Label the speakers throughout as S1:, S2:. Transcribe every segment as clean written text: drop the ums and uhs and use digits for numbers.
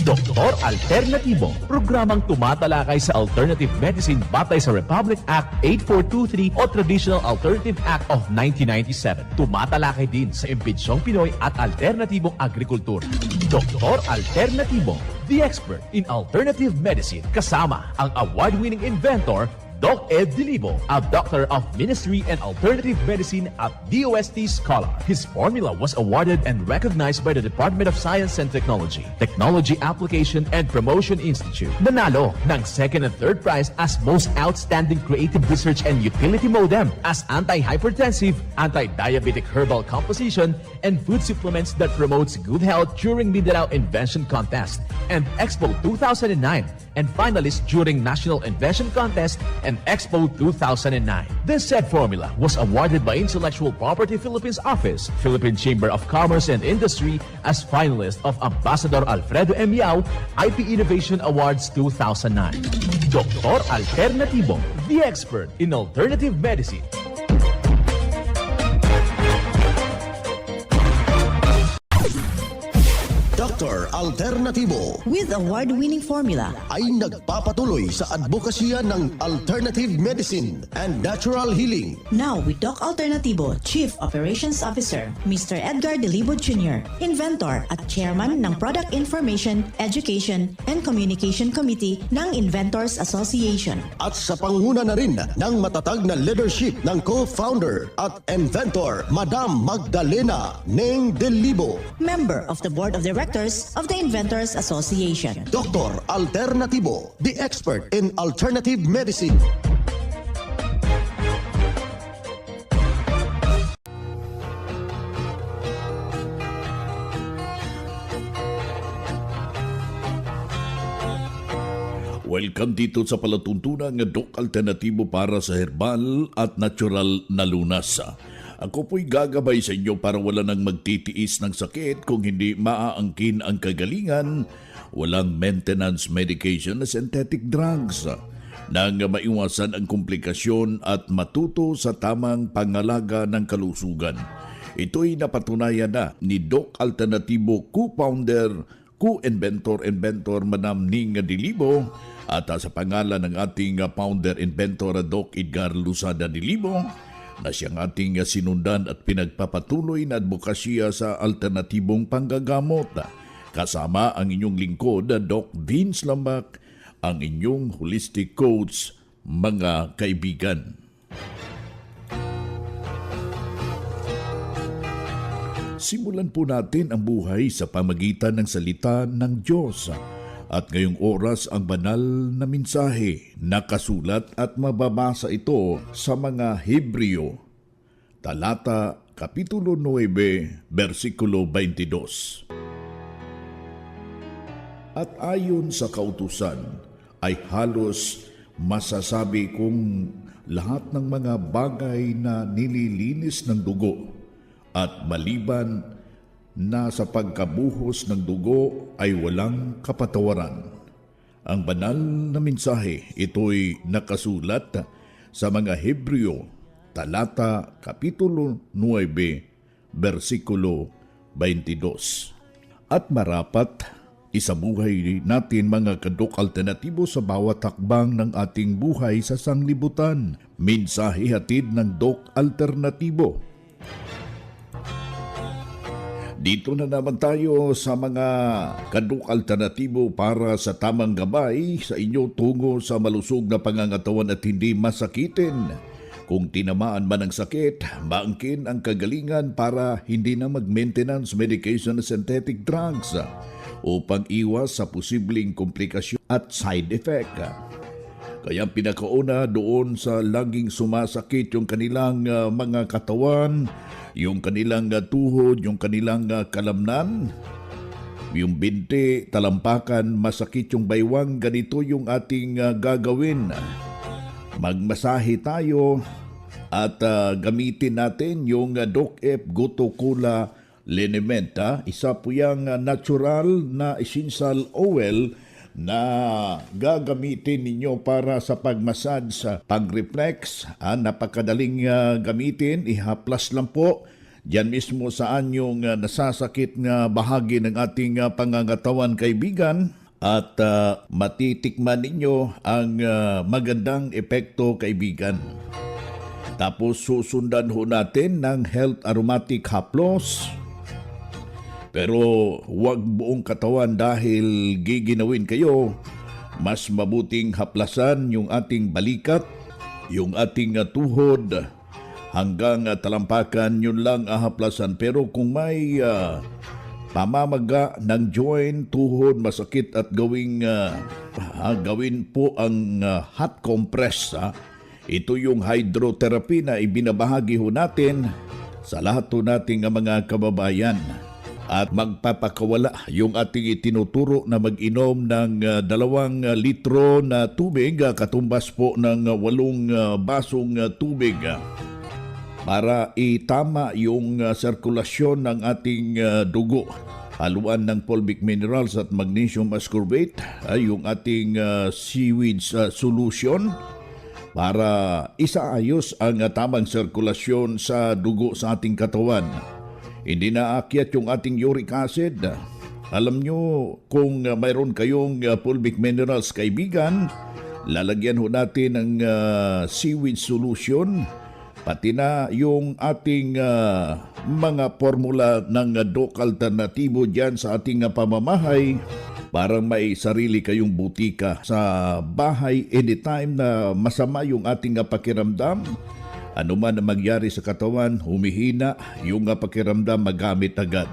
S1: Doktor Alternatibo, programang tumatalakay sa alternative medicine batay sa Republic Act 8423 o Traditional Alternative Act of 1997. Tumatalakay din sa impinsyong Pinoy at alternatibong agrikultura. Doktor Alternatibo, the expert in alternative medicine, kasama ang award-winning inventor Doc Ed Dilibo, a doctor of ministry and alternative medicine at DOST Scholar. His formula was awarded and recognized by the Department of Science and Technology, Technology Application and Promotion Institute. Nanalo ng second and third prize as Most Outstanding Creative Research and Utility Modem, as anti-hypertensive, anti-diabetic herbal composition, and food supplements that promotes good health during Mindanao Invention Contest and Expo 2009, and finalist during National Invention Contest and Expo 2009. This said formula was awarded by Intellectual Property Philippines Office, Philippine Chamber of Commerce and Industry as finalist of Ambassador Alfredo M. Yao IP Innovation Awards 2009. Doktor Alternatibo, the expert in alternative medicine.
S2: Dr. Alternatibo
S3: with award-winning formula
S2: ay nagpapatuloy sa advokasya ng alternative medicine and natural healing.
S3: Now with Doc Alternatibo, Chief Operations Officer, Mr. Edgar Dilibo Jr., Inventor at Chairman ng Product Information, Education and Communication Committee ng Inventors Association.
S2: At sa panguna na rin ng matatag na leadership ng co-founder at inventor, Madam Magdalena Neng Dilibo,
S3: Member of the Board of Directors of the Inventors Association.
S2: Dr. Alternatibo, the expert in alternative medicine.
S4: Welcome dito sa palatuntunan ng Doc Alternatibo para sa herbal at natural na lunas. Ako po'y gagabay sa inyo para wala nang magtitiis ng sakit kung hindi maaangkin ang kagalingan, walang maintenance medication na synthetic drugs, nang maiwasan ang komplikasyon at matuto sa tamang pangalaga ng kalusugan. Ito'y napatunayan na ni Doc Alternatibo co-founder, co-inventor Madam Ning Dilibo, at sa pangalan ng ating founder-inventor Doc Edgar Lusada Dilibo, na siyang ating sinundan at pinagpapatuloy na advokasya sa alternatibong panggagamot. Kasama ang inyong lingkod, Doc Vince Lambak, ang inyong holistic coach, mga kaibigan. Simulan po natin ang buhay sa pamagitan ng salita ng Diyos. At ngayong oras ang banal na mensahe, nakasulat at mababasa ito sa mga Hebreo, talata kapitulo 9, versikulo 22. At ayon sa kautusan ay halos masasabi kong lahat ng mga bagay na nililinis ng dugo at maliban na sa pagkabuhos ng dugo ay walang kapatawaran. Ang banal na mensahe, ito'y nakasulat sa mga Hebreo, talata kapitulo 9, versikulo 22. At marapat, isabuhay natin mga kadok alternatibo sa bawat hakbang ng ating buhay sa sanglibutan. Mensahe hatid ng Doc Alternatibo. Dito na naman tayo sa mga kadok alternatibo para sa tamang gabay sa inyo tungo sa malusog na pangangatawan at hindi masakitin. Kung tinamaan man ng sakit, maangkin ang kagalingan para hindi na mag-maintenance medication na synthetic drugs upang iwas sa posibleng komplikasyon at side effect. Kaya pinakauna doon sa laging sumasakit yung kanilang mga katawan, yung kanilang tuhod, yung kanilang kalamnan, yung binti, talampakan, masakit yung baywang, ganito yung ating gagawin. Magmasahe tayo at gamitin natin yung Doc F. Goto Cola Liniment. Isa po yung natural na essential oil na gagamitin ninyo para sa pagmassage sa pag-reflex. Napakadaling gamitin, ihaplas lang po Diyan mismo sa anyong nasasakit nga bahagi ng ating pangangatawan, kaibigan, at matitikman ninyo ang magandang epekto, kaibigan. Tapos susundan ho natin ng Health Aromatic Haplos. Pero huwag buong katawan dahil giginawin kayo. Mas mabuting haplasan yung ating balikat, yung ating tuhod, hanggang talampakan, yun lang haplasan. Pero kung may pamamaga ng joint, tuhod, masakit at gawin po ang hot compress. Ito yung hydrotherapy na ibinabahagi ho natin sa lahat ho nating mga kababayan. At magpapakawala yung ating itinuturo na mag-inom ng 2 litro na tubig, katumbas po ng 8 basong tubig, para itama yung sirkulasyon ng ating dugo. Haluan ng fulvic minerals at magnesium ascorbate, yung ating seaweed solution, para isaayos ang tamang sirkulasyon sa dugo sa ating katawan. Hindi na aakyat yung ating uric acid. Alam nyo, kung mayroon kayong fulvic minerals, kaibigan, lalagyan ho natin ng seaweed solution, pati na yung ating mga formula ng Doc Alternatibo dyan sa ating pamamahay, para may sarili kayong butika sa bahay anytime na masama yung ating pakiramdam. Ano man ang magyari sa katawan, humihina yung pakiramdam, magamit agad.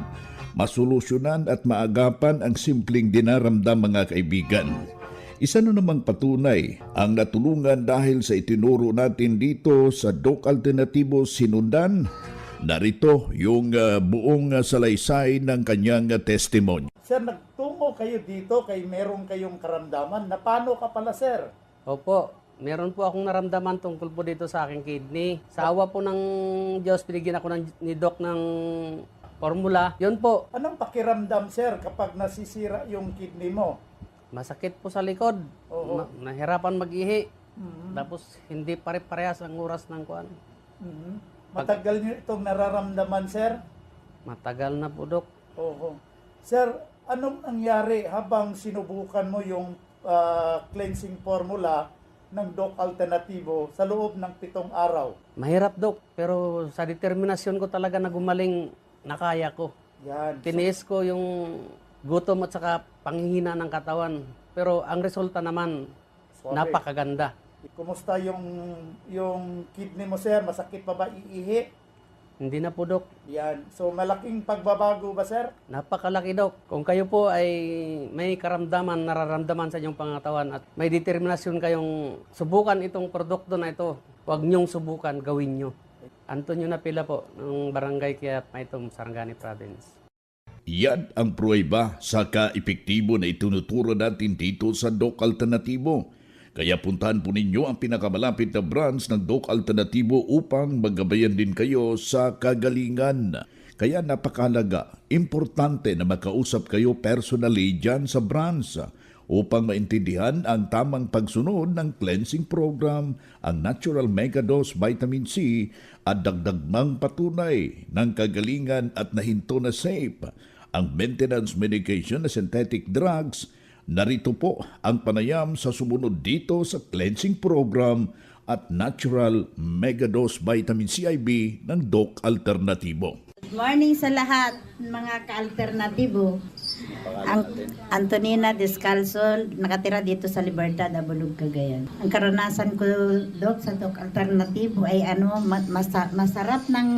S4: Masolusyonan at maagapan ang simpleng dinaramdam, mga kaibigan. Isa na namang patunay ang natulungan dahil sa itinuro natin dito sa Doc Alternatibo Sinundan. Narito yung buong salaysay ng kanyang testimonya.
S5: Sir, nagtungo kayo dito kay meron kayong karamdaman. Na paano ka pala, sir?
S6: Opo, meron po akong naramdaman tungkol po dito sa aking kidney. Sa awa po ng Diyos, binigyan ako ni Doc ng formula. Yun po,
S5: Anong pakiramdam, sir, kapag nasisira yung kidney mo?
S6: masakit po sa likod.
S5: Oo.
S6: Nahirapan mag-ihi. Tapos hindi pare-parehas ang oras ng kuan.
S5: Matagal niyo itong nararamdaman, sir?
S6: Matagal na po, Doc.
S5: Oo. Sir, anong nangyari habang sinubukan mo yung cleansing formula ng Doc Alternatibo sa loob ng 7 araw?
S6: Mahirap, Doc. Pero sa determinasyon ko talaga na gumaling, nakaya ko.
S5: Yan.
S6: Tiniis ko yung gutom at saka panghihina ng katawan. Pero ang resulta naman,
S5: Sorry.
S6: napakaganda.
S5: Kumusta yung kidney mo, sir? Masakit pa ba iihi?
S6: Hindi na po, Doc.
S5: Yan. So, malaking pagbabago ba, sir?
S6: Napakalaki, Doc. Kung kayo po ay may karamdaman, nararamdaman sa inyong pangatawan at may determinasyon kayong subukan itong produkto na ito, huwag niyong subukan, gawin niyo. Antonio Napila po, ng Barangay Kiat, Maitom, Sarangani Province.
S4: Yan ang pruweba sa ka-epektibo na itinuturo natin dito sa Doc Alternatibo. Kaya puntahan po ninyo ang pinakamalapit na branch ng Doc Alternatibo upang magabayan din kayo sa kagalingan. Kaya napakahalaga, importante na makausap kayo personally dyan sa branch upang maintindihan ang tamang pagsunod ng cleansing program, ang Natural Mega Dose Vitamin C at dagdag mang patunay ng kagalingan at nahinto na safe, ang maintenance medication na synthetic drugs. Narito po ang panayam sa sumunod dito sa cleansing program at Natural Mega Dose Vitamin CIB ng Doc Alternatibo.
S7: Good morning sa lahat, mga ka-alternatibo. Ang Antonina Descalzo, nakatira dito sa Libertad, Abulog, Cagayan. Ang karanasan ko, Doc, sa Doc Alternatibo ay masarap ng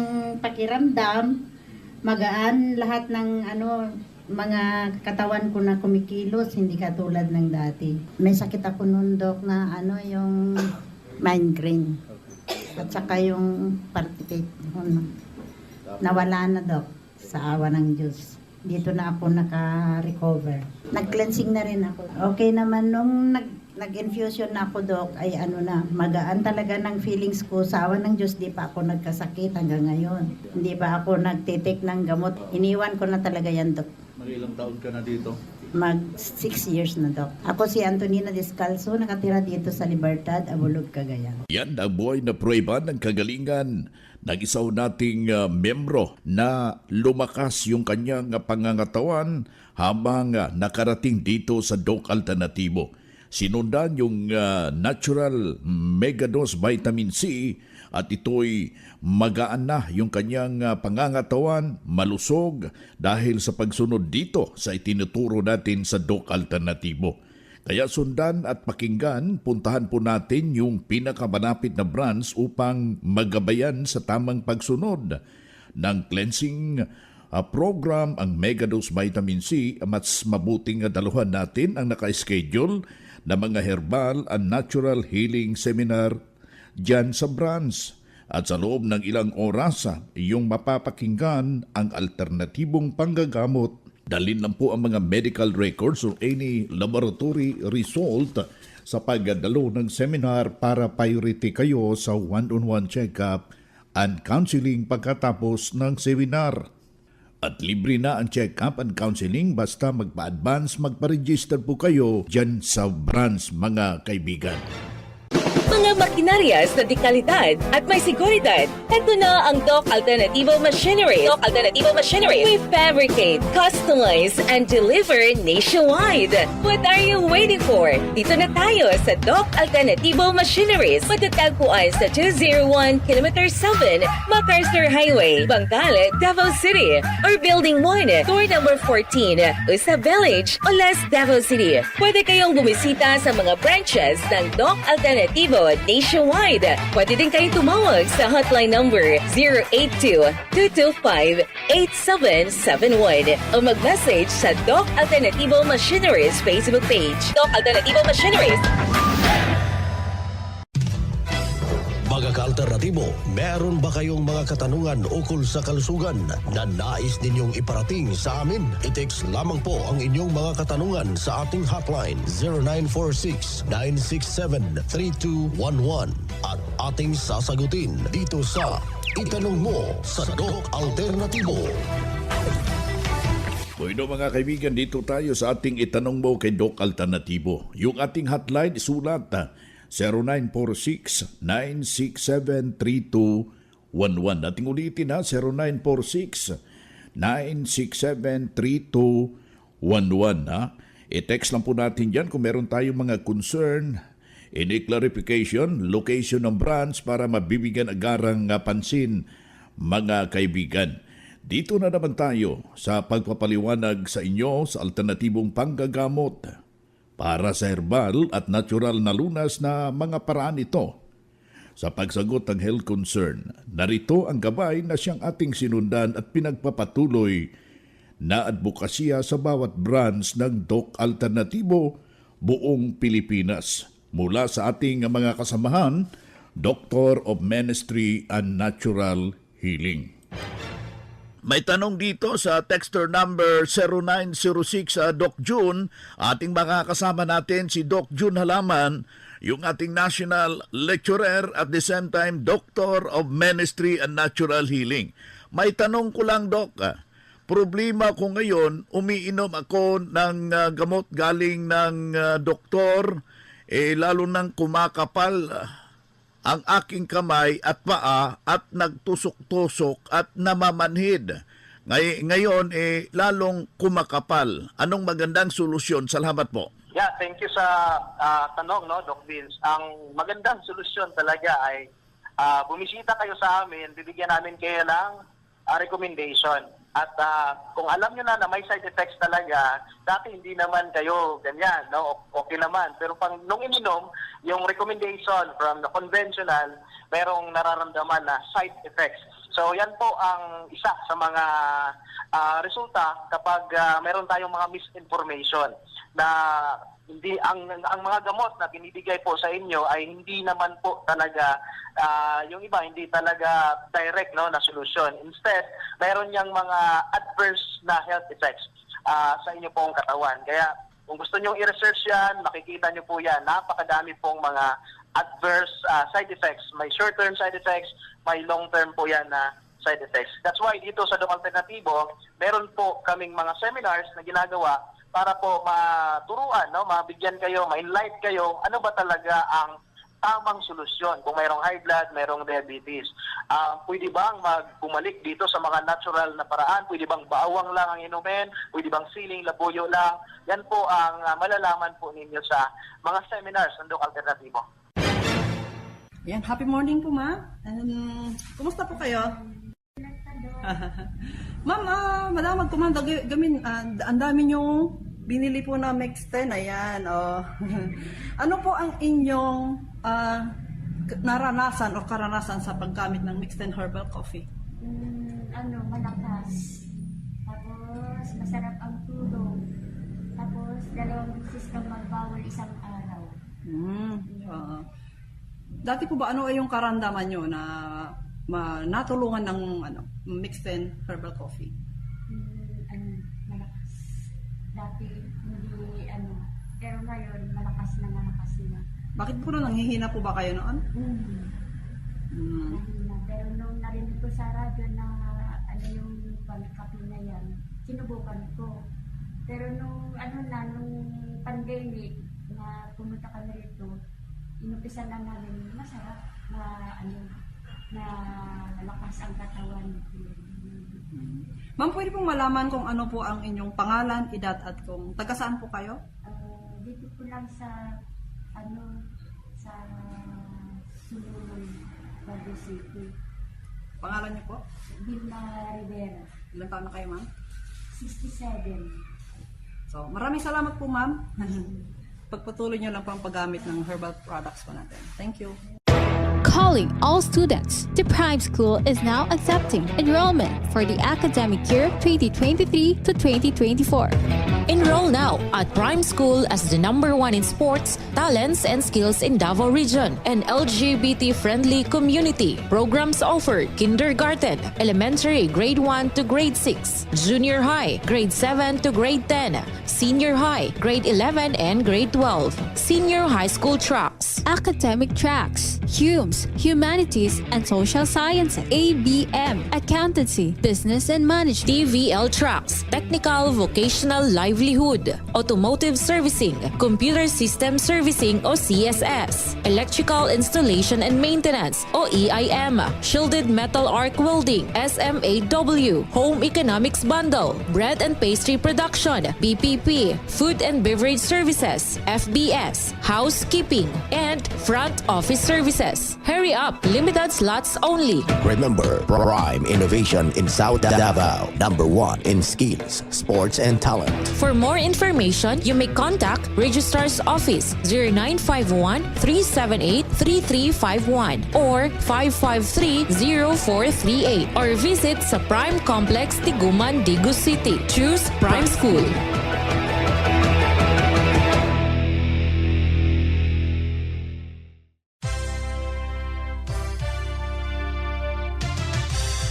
S7: pakiramdam, magaan lahat ng mga katawan ko na kumikilos, hindi katulad ng dati. May sakit ako noon, Doc, na yung migraine. At saka yung participate. Nawala na, Doc, sa awa ng Diyos. Dito na ako naka-recover. Nag-cleansing na rin ako. Okay naman, nung nag-infusion na ako, Doc, ay magaan talaga ng feelings ko. Sa awa ng Diyos, di pa ako nagkasakit hanggang ngayon. Hindi pa ako nagtitik ng gamot. Iniwan ko na talaga yan, Doc.
S4: Mag-ilang taon ka na dito?
S7: Mag 6 years na, Doc. Ako si Antonina Descalzo, nakatira dito sa Libertad, Abulog, Cagayan.
S4: Yan ang buhay na pruweba ng kagalingan Nag-isaw nating membro na lumakas yung kanyang pangangatawan habang nakarating dito sa Doc Alternativo. Sinundan yung natural megadose vitamin C at ito'y magaan na yung kanyang pangangatawan, malusog dahil sa pagsunod dito sa itinuturo natin sa Doc Alternativo. Kaya sundan at pakinggan, puntahan po natin yung pinakamalapit na branch upang magabayan sa tamang pagsunod ng cleansing program ang Megadose Vitamin C. Mas mabuting daluhan natin ang naka-schedule na mga herbal and natural healing seminar dyan sa branch. At sa loob ng ilang oras, yung mapapakinggan ang alternatibong panggagamot. Dalhin lang po ang mga medical records or any laboratory result sa pagdalo ng seminar para priority kayo sa one-on-one check-up and counseling pagkatapos ng seminar. At libre na ang check-up and counseling basta magpa-advance, magpa-register po kayo dyan sa branch mga kaibigan.
S8: Mga makinarias na dekalidad at may seguridad. Ito na ang Doc Alternativo Machinery. Doc Alternativo Machinery. We fabricate, customize, and deliver nationwide. What are you waiting for? Dito na tayo sa Doc Alternativo Machineries. Matatagpuan sa 201 km 7 MacArthur Highway, Bangkal, Davao City. Or Building 1, Door number 14, Usa Village, Olas, Davao City. Pwede kayong bumisita sa mga branches ng Doc Alternativo nationwide. Pwede din kayong tumawag sa hotline number 082-225-8771 o mag-message sa Doc Alternativo Machineries Facebook page. Doc Alternativo Machineries.
S2: Mga ka-alternatibo, meron ba kayong mga katanungan ukol sa kalusugan na nais ninyong iparating sa amin? I-text lamang po ang inyong mga katanungan sa ating hotline 0946-967-3211 at ating sasagutin dito sa Itanong Mo sa Doc Alternatibo.
S4: Bueno mga kaibigan, dito tayo sa ating Itanong Mo kay Doc Alternativo. Yung ating hotline, sulat 0946-967-3211. Ating ulitin na, 0946-967-3211. I-text lang po natin dyan kung meron tayong mga concern, any clarification, location ng branch para mabibigyan agarang pansin mga kaibigan. Dito na naman tayo sa pagpapaliwanag sa inyo sa alternatibong panggagamot para sa herbal at natural na lunas na mga paraan ito. Sa pagsagot ng health concern, narito ang gabay na siyang ating sinundan at pinagpapatuloy na advokasya sa bawat branch ng Doc Alternativo buong Pilipinas. Mula sa ating mga kasamahan, Doctor of Ministry and Natural Healing. May tanong dito sa texter number 0906 Doc June. Ating makakasama natin si Doc June Halaman, yung ating national lecturer at the same time Doctor of Ministry and Natural Healing. May tanong ko lang, Doc. Problema ko ngayon, umiinom ako ng gamot galing ng doktor, lalo nang kumakapal ang aking kamay at paa at nagtusok-tusok at namamanhid. Ngayon, lalong kumakapal. Anong magandang solusyon? Salamat po.
S9: Yeah, thank you sa tanong, no, Doc Vince. Ang magandang solusyon talaga ay bumisita kayo sa amin, bibigyan namin kayo ng recommendation. At kung alam nyo na may side effects talaga, dati hindi naman kayo ganyan, no? Okay naman. Pero nung ininom, yung recommendation from the conventional, merong nararamdaman na side effects. So yan po ang isa sa mga resulta kapag meron tayong mga misinformation na hindi ang mga gamot na binibigay po sa inyo ay hindi naman po talaga yung iba hindi talaga direct, no, na solusyon. Instead, meron yang mga adverse na health effects sa inyo pong katawan. Kaya kung gusto niyo i-research yan, makikita niyo po yan. Napakadami pong mga adverse side effects. May short-term side effects, may long-term po yan na side effects. That's why dito sa Doc Alternativo, meron po kaming mga seminars na ginagawa para po maturuan, no, mabigyan kayo, ma-enlighten kayo, ano ba talaga ang tamang solusyon. Kung mayroong high blood, mayroong diabetes. Pwede bang bumalik dito sa mga natural na paraan? Pwede bang bawang lang ang inumin? Pwede bang siling, labuyo lang? Yan po ang malalaman po ninyo sa mga seminars ng Doc Alternativo.
S10: Yan, happy morning po, ma'am. Kumusta po kayo? Ma'am, madamag po, ma'am. Ang dami niyong binili po na Mix 10. Ayan, oh. Ano po ang inyong naranasan o karanasan sa paggamit ng Mix 10 Herbal Coffee?
S11: Malakas. Tapos, masarap ang tulog. Tapos, 2 beses kang magbawal isang araw.
S10: Dati po ba ano ay yung karamdaman nyo na natulungan ng Mix 10 Herbal Coffee?
S11: Malakas. Dati, hindi pero ngayon, malakas na.
S10: Bakit po na nanghihina po ba kayo noon?
S11: Nahina. Pero nung narinig ko sa radyo na yung pagkapi na yan, sinubukan ko. Pero nung pandemic na pumunta kami rito, inumpisa na namin masarap na malakas ang katawan.
S10: Ma'am, pwede pong malaman kung ano po ang inyong pangalan, edad at kung taga saan po kayo?
S11: Dito po lang sa sa Sululong, Baguio City.
S10: Pangalan niyo po?
S11: Vilma Rivera.
S10: Ilan taon na kayo, ma'am?
S11: 67.
S10: So, maraming salamat po, ma'am. Pagpatuloy niyo lang po ang paggamit ng herbal products po natin. Thank you.
S12: Calling all students, the Prime School is now accepting enrollment for the academic year 2023 to 2024.
S8: Enroll now at Prime School as the #1 in sports, talents, and skills in Davao Region. An LGBT-friendly community. Programs offered: kindergarten, elementary, grade 1 to grade 6, junior high, grade 7 to grade 10, senior high, grade 11 and grade 12, senior high school tracks.
S12: Academic tracks: HUMS, Humanities and Social Sciences, ABM, Accountancy, Business and Management,
S8: TVL tracks: technical, vocational, livelihood, automotive servicing, computer system servicing o CSS, electrical installation and maintenance o EIM, shielded metal arc welding, SMAW, home economics bundle, bread and pastry production, BPP, food and beverage services, FBS, housekeeping, and front office services. Hurry up, limited slots only.
S2: Remember, Prime Innovation in South Davao, #1 in skills, sports, and talent.
S8: For more information, you may contact Registrar's Office 0951-378-3351 or 553-0438 or visit sa Prime Complex, Tiguman, Digu City. Choose Prime School.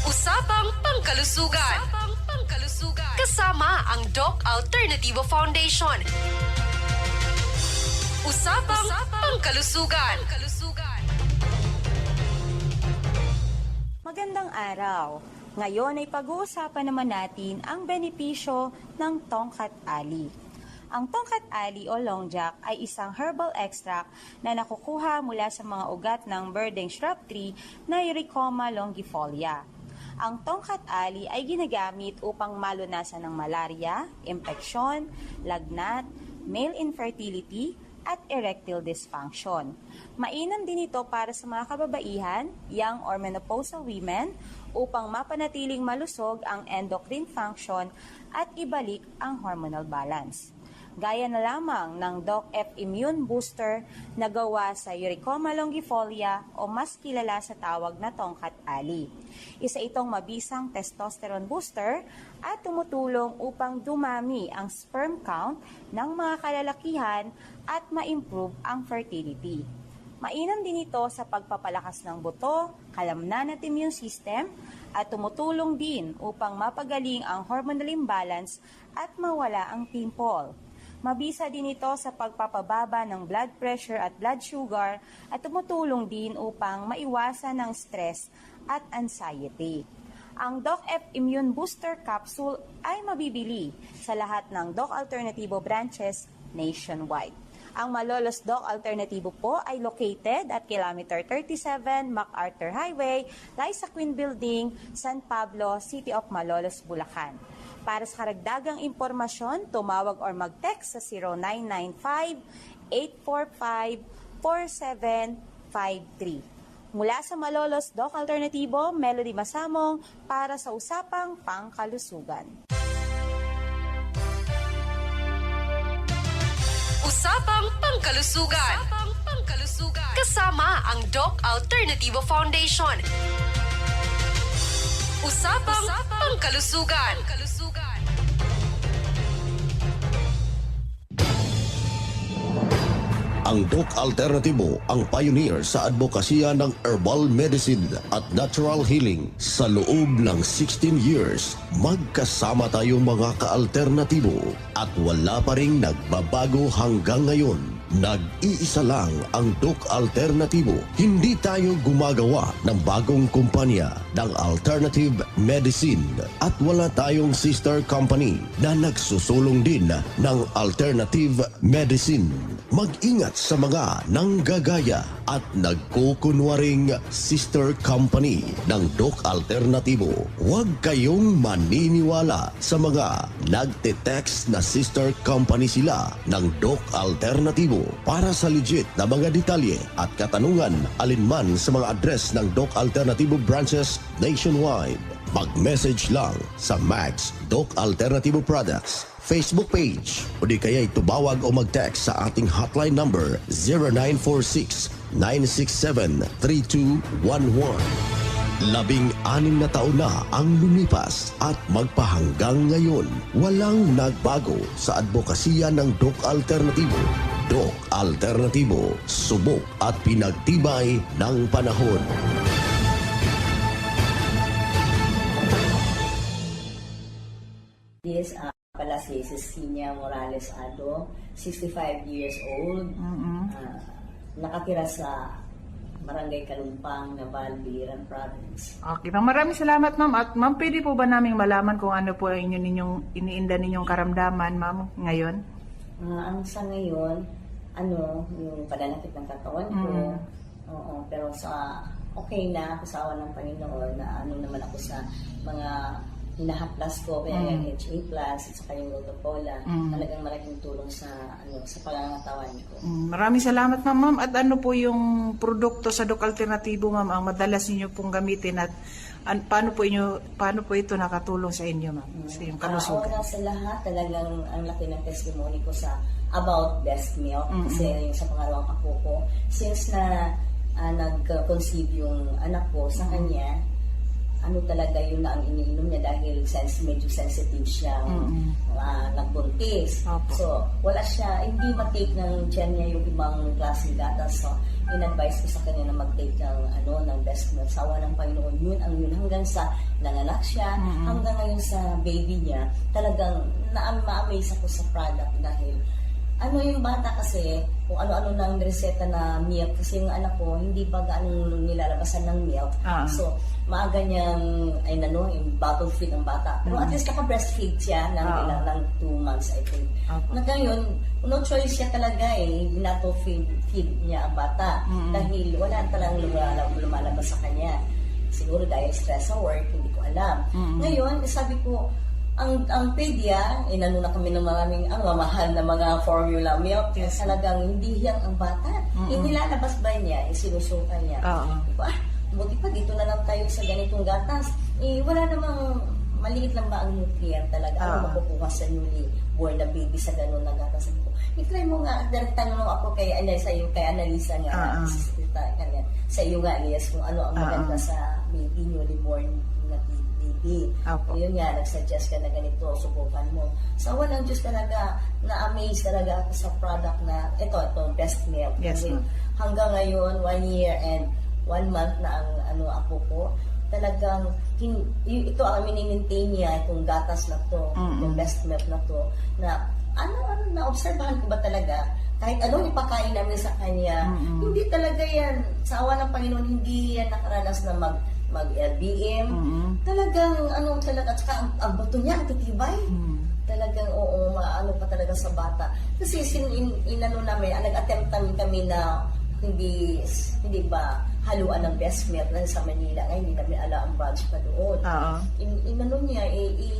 S13: Usapang Pangkalusugan. Kasama ang Doc Alternativo Foundation. Usapang Pangkalusugan.
S14: Magandang araw. Ngayon ay pag-uusapan naman natin ang benepisyo ng Tongkat Ali. Ang Tongkat Ali o Longjack ay isang herbal extract na nakukuha mula sa mga ugat ng birding shrub tree na Eurycoma longifolia. Ang Tongkat Ali ay ginagamit upang malunasan ng malaria, impeksyon, lagnat, male infertility, at erectile dysfunction. Mainam din ito para sa mga kababaihan, young or menopausal women upang mapanatiling malusog ang endocrine function at ibalik ang hormonal balance. Gaya na lamang ng Doc F Immune Booster na gawa sa Eurycoma longifolia o mas kilala sa tawag na Tongkat Ali. Isa itong mabisang testosterone booster at tumutulong upang dumami ang sperm count ng mga kalalakihan at ma-improve ang fertility. Mainam din ito sa pagpapalakas ng buto, kalamnan at immune system at tumutulong din upang mapagaling ang hormonal imbalance at mawala ang pimple. Mabisa din ito sa pagpapababa ng blood pressure at blood sugar at tumutulong din upang maiwasan ng stress at anxiety. Ang Doc F Immune Booster Capsule ay mabibili sa lahat ng Doc Alternativo branches nationwide. Ang Malolos Doc Alternatibo po ay located at kilometer 37 MacArthur Highway, Liza Queen Building, San Pablo, City of Malolos, Bulacan. Para sa karagdagang impormasyon, tumawag or mag-text sa 0995-845-4753. Mula sa Malolos Doc Alternatibo, Melody Masamong para sa Usapang Pangkalusugan.
S13: Usapang Pangkalusugan. Kasama ang Doc Alternativo Foundation. Usapang Pangkalusugan.
S2: Ang Doc Alternatibo ang pioneer sa advokasya ng herbal medicine at natural healing. Sa loob ng 16 years, magkasama tayong mga ka-alternatibo at wala pa ring nagbabago hanggang ngayon. Nag-iisa lang ang Doc Alternatibo. Hindi tayo gumagawa ng bagong kumpanya ng alternative medicine at wala tayong sister company na nagsusulong din ng alternative medicine. Mag-ingat sa mga nanggagaya at nagkukunwaring sister company ng Doc Alternatibo. Huwag kayong maniniwala sa mga nagte-text na sister company sila ng Doc Alternatibo. Para sa legit na mga detalye at katanungan alinman sa mga address ng Doc Alternatibo branches nationwide, mag-message lang sa Max Doc Alternativo Products Facebook page o di kaya tumawag o mag-text sa ating hotline number 0946-967-3211. 16 na taon na ang lumipas at magpahanggang ngayon, walang nagbago sa advokasya ng Doc Alternativo. Doc Alternativo, subok at pinagtibay ng panahon.
S15: Yes, pala si Cecilia Morales Ado, 65 years old, nakatira sa Barangay Kalumpang, Naval, Biliran Province.
S16: Okay, maraming salamat ma'am. At ma'am, pwede po ba naming malaman kung ano po ang iniinda ninyong karamdaman ma'am ngayon?
S15: Ang sa ngayon, yung pananakit ng katawan ko, oo, pero okay na ako sa awa ng Panginoon na naman ako sa mga hinahaplas ko, kaya yung HA+, at saka yung Lotopola, talagang malaking tulong sa pangangatawan ko.
S16: Maraming salamat ma'am. At ano po yung produkto sa Doc Alternatibo ma'am ang madalas niyo pong gamitin at paano po ito nakatulong sa inyo ma'am? Sa iyong kalusugan.
S15: Una sa lahat, talagang ang laki ng testimony ko sa about breast milk, kasi yung sa pangalawang apo ko, since na nag-conceive yung anak ko sa kanya, talaga yun na ang iniinom niya dahil medyo sensitive siya, nagbuntis. So, wala siya, hindi mag-take ng tiyan niya yung ibang klaseng gatas. So, in-advise ko sa kanya na mag-take ng breast milk. Sawa ng Panginoon, yun hanggang sa nanganak siya, hanggang ngayon sa baby niya, talagang ma-amaze ako sa product dahil yung bata kasi, kung ano-ano ng reseta na milk, kasi yung anak ko, hindi ba gaano nilalabasan ng milk. So, maaga niyang, yung bottle feed ng bata. Pero at least naka-breastfeed siya ng 2 months, I think. Na ngayon, no choice siya talaga binato-feed niya ang bata. Dahil wala talagang lumalabas sa kanya. Siguro dahil stress sa work, hindi ko alam. Ngayon, sabi ko, ang pedia, na kami ng maraming mamahal na mga formula milk, talagang hindi hiyang ang bata. Hindi lalabas ba niya, sinusukan niya. Buti pa dito na lang tayo sa ganitong gatas. Wala namang maliit lang ba ang nutrient talaga. Ano makukuha sa newly born na baby sa ganun na gatas? I-try mo nga, tanong ako kay Annalisa nga, sa iyo nga, Elias, kung ano ang maganda sa baby, newly born na baby. Yun nga, nag-suggest ka na ganito, subukan mo. Sa walang Diyos talaga, na-amaze talaga ako sa product na, ito, breast milk.
S16: Yes,
S15: hanggang ngayon, 1 year and 1 month na ang apo ko, talagang, ito ang mini-maintain niya, itong gatas na to, yung breast milk na to, na, na-obserbahan ko ba talaga, kahit anong ipakain namin sa kanya, hindi talaga yan, sa awa ng Panginoon, hindi yan nakaranas na mag-LBM. Talagang, at saka ang buto niya, ang titibay. talagang oo, maano pa talaga sa bata. Kasi inano namin, nag-attempt kami na hindi ba haluan ng best milk na sa Manila. Ngayon, hindi namin ala ang badge pa doon. Inano niya,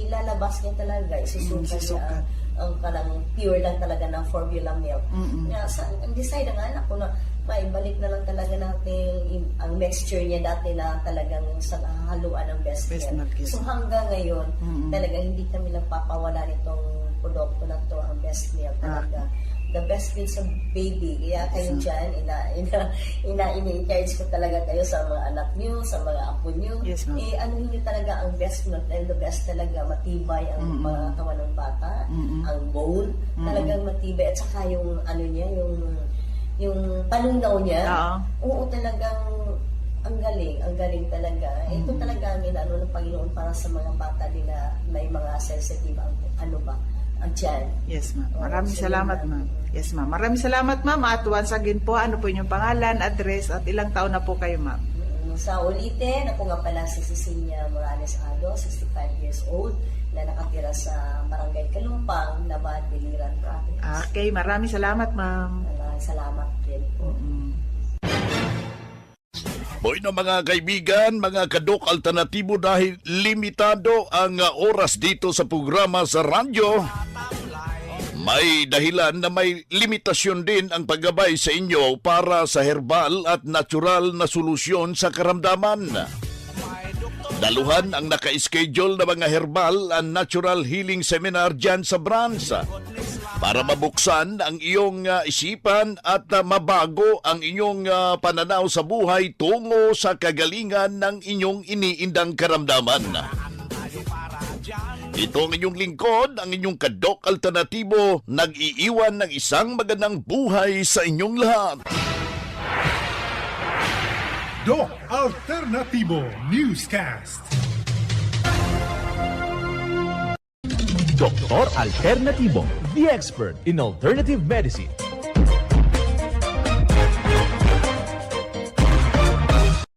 S15: ilalabas niya talaga, isusuka niya ang kalang pure lang talaga ng formula milk. Ang decide ng anak ko na maibalik na lang talaga natin ang mixture niya dati na talagang sa haluan ng best milk. So hanggang ngayon, talagang hindi kami nagpapawala nitong produkto na to, ang best milk talaga. The best milk sa baby. Kaya kayo dyan, ina-encourage ko talaga kayo sa mga anak niyo, sa mga apo niyo. Ano niyo talaga ang best milk, and the best talaga, matibay ang mga katawan ng bata, ang bone, talagang matibay. At saka yung ano niya, yung panunaw niya, oo, talagang ang galing talaga. Ito talaga ang inaano ng Panginoon para sa mga bata din na may mga sensitive ang tiyan.
S16: Yes, ma'am. Maraming salamat, ma'am. Yes, ma'am. Maraming salamat, ma'am. At once again po, ano po inyong pangalan, address, at ilang taon na po kayo, ma'am?
S15: Sa ulitin, ako nga pala si Cecilia Morales Ado, 65 years old, na nakatira sa Barangay Kalumpang, Labad, Biliran, Province.
S16: Okay, maraming salamat, ma'am.
S15: Maraming salamat din po.
S4: Bueno mga kaibigan, mga kadok alternatibo, dahil limitado ang oras dito sa programa sa radyo, may dahilan na may limitasyon din ang paggabay sa inyo para sa herbal at natural na solusyon sa karamdaman. Daluhan ang naka-schedule na mga herbal and natural healing seminar dyan sa branch para mabuksan ang iyong isipan at mabago ang inyong pananaw sa buhay tungo sa kagalingan ng inyong iniindang karamdaman. Ito ang inyong lingkod, ang inyong kadok alternatibo, nag-iiwan ng isang magandang buhay sa inyong lahat.
S17: Doc Alternativo Newscast.
S1: Doktor Alternativo, the expert in alternative medicine.